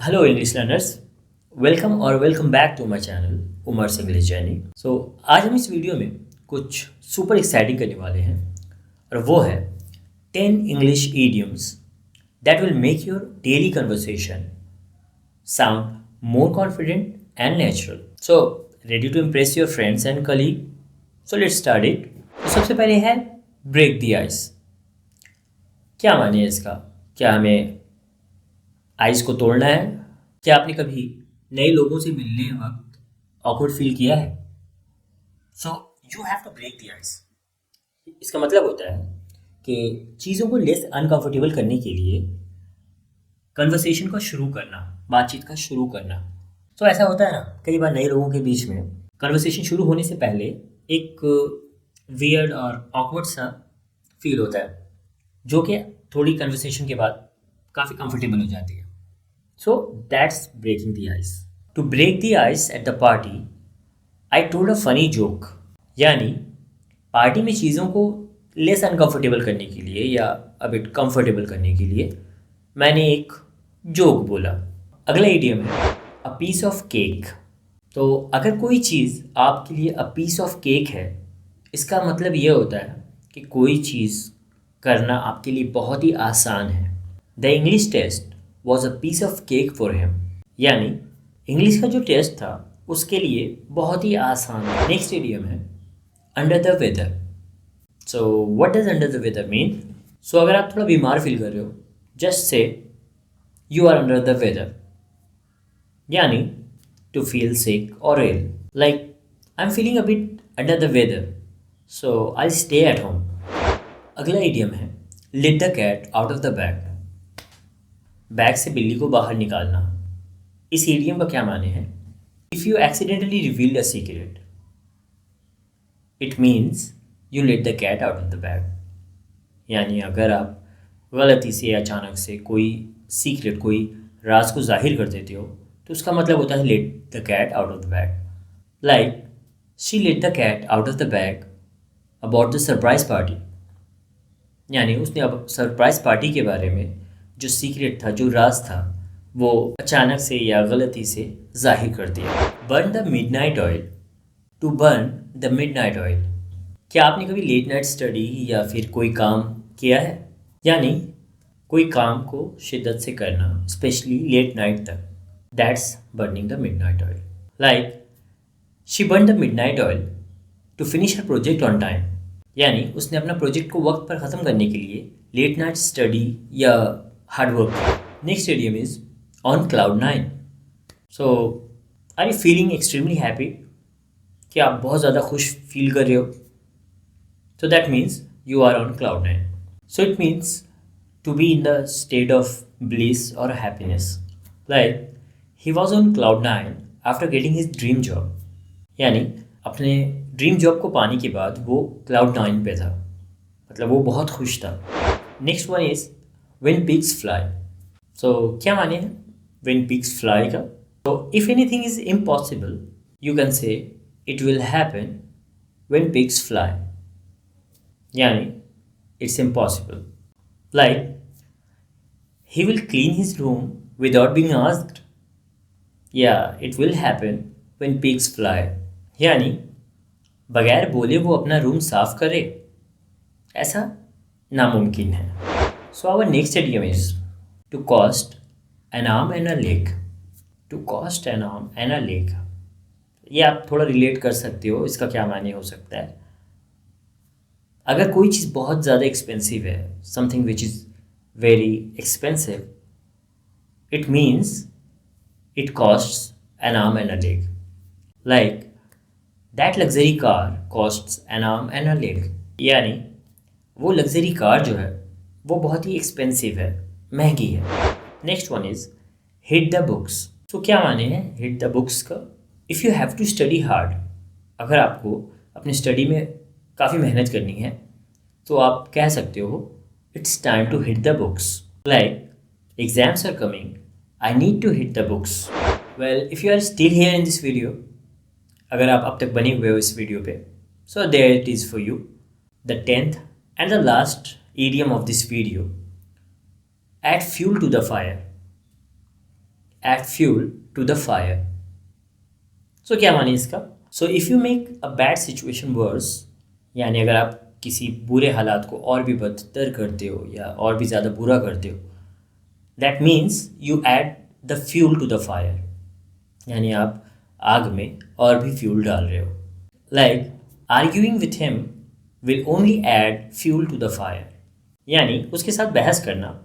Hello English learners, welcome back to my channel Umar's English journey. आज हम इस video में कुछ सुपर एक्साइटिंग करने वाले हैं और वो है 10 English idioms that will make your daily conversation sound more confident and natural. So ready to impress your friends and colleague? So let's start it. तो सबसे पहले है break the ice। क्या माने इसका? क्या हमें आइस को तोड़ना है? क्या आपने कभी नए लोगों से मिलने वक्त ऑकवर्ड फील किया है? So you have to break the ice. इसका मतलब होता है कि चीज़ों को लेस अनकंफर्टेबल करने के लिए कन्वर्सेशन का शुरू करना, बातचीत का शुरू करना। तो ऐसा होता है ना, कई बार नए लोगों के बीच में कन्वर्सेशन शुरू होने से पहले एक वियर्ड और ऑकवर्ड सा फील होता है, जो कि थोड़ी कन्वर्सेशन के बाद काफ़ी कंफर्टेबल हो जाती है। So that's breaking the ice. To break the ice at the party, I told a funny joke. यानी पार्टी में चीज़ों को लेस अनकंफर्टेबल करने के लिए या अ बिट कंफर्टेबल करने के लिए मैंने एक जोक बोला। अगला इडियम है अ पीस ऑफ केक। तो अगर कोई चीज़ आपके लिए अ पीस ऑफ केक है, इसका मतलब ये होता है कि कोई चीज़ करना आपके लिए बहुत ही आसान है। The English test was a piece of cake for him. यानी इंग्लिश का जो टेस्ट था उसके लिए बहुत ही आसान है। नेक्स्ट इडियम है under the weather. So what does under the weather mean? So अगर आप थोड़ा बीमार फील कर रहे हो, just say you are under the weather. यानी टू फील सिक और ill, like I am feeling a bit under the weather, so I stay at home. अगला इडियम है let the cat out of the bag. Bag से बिल्ली को बाहर निकालना। इस इडियम का क्या माने हैं? If you accidentally revealed a secret, it means you let the cat out of the bag. यानी अगर आप गलती से या अचानक से कोई सीक्रेट, कोई राज को जाहिर कर देते हो, तो उसका मतलब होता है let the cat out of the bag. Like she let the cat out of the bag about the surprise party. यानी उसने अब सरप्राइज पार्टी के बारे में जो सीक्रेट था, जो राज था, वो अचानक से या गलती से जाहिर कर दिया। Burn the midnight oil. To burn the midnight oil. क्या आपने कभी लेट नाइट स्टडी या फिर कोई काम किया है? यानी कोई काम को शिद्दत से करना, स्पेशली लेट नाइट तक। That's burning the midnight oil. Like she burn the midnight oil to finish her project on time. यानी उसने अपना प्रोजेक्ट को वक्त पर ख़त्म करने के लिए लेट नाइट स्टडी या hard work. Next idiom is on cloud nine. So are you feeling extremely happy? कि आप बहुत ज़्यादा खुश फील कर रहे हो? So that means you are on cloud nine. So it means to be in the state of bliss or happiness. Like he was on cloud nine after getting his dream job. यानी अपने dream job को पाने के बाद वो cloud nine पे था, मतलब वो बहुत खुश था। Next one is when pigs fly. So क्या माने हैं when pigs fly का? So if anything is impossible, you can say it will happen when pigs fly. यानी it's impossible. Like he will clean his room without being asked. Yeah, it will happen when pigs fly. यानी बगैर बोले वो अपना room साफ करे, ऐसा नामुमकिन है। So our next idiom is to cost an arm and a leg. To cost an arm and a leg. ये आप थोड़ा रिलेट कर सकते हो, इसका क्या माने हो सकता है? अगर कोई चीज़ बहुत ज़्यादा एक्सपेंसिव है, something which is very expensive, it means it costs N arm and a leg. Like that luxury car costs N arm and a leg. यानी वो लग्जरी कार जो है वो बहुत ही एक्सपेंसिव है, महंगी है। Next one is hit the books. तो क्या माने हैं हिट द बुक्स का? If you have to study hard, अगर आपको अपनी स्टडी में काफ़ी मेहनत करनी है, तो आप कह सकते हो it's time to hit the books. Like exams are coming, I need to hit the books. Well if you are still here in this video, अगर आप अब तक बने हुए हो इस वीडियो पे, so there it is for you the 10th and the last idiom of this video. Add fuel to the fire. add fuel to the fire. सो क्या माने इसका? So if you make a bad situation worse, यानी अगर आप किसी बुरे हालात को और भी बदतर करते हो या और भी ज़्यादा बुरा करते हो, that means you add the fuel to the fire, यानी आप आग में और भी फ्यूल डाल रहे हो. Like arguing with him will only add fuel to the fire, यानी उसके साथ बहस करना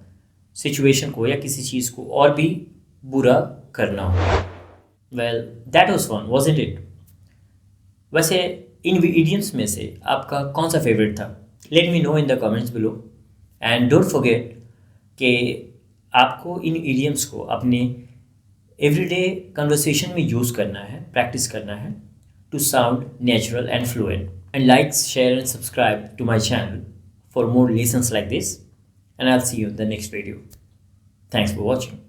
सिचुएशन को या किसी चीज़ को और भी बुरा करना होगा. Well that was fun, wasn't it? वैसे इन इडियम्स में से आपका कौन सा फेवरेट था? Let me know in the comments below. And don't forget कि आपको इन इडियम्स को अपने एवरीडे कन्वर्सेशन में यूज़ करना है, प्रैक्टिस करना है to sound natural and fluent. And like, share and subscribe to my channel for more lessons like this, and I'll see you in the next video. Thanks for watching.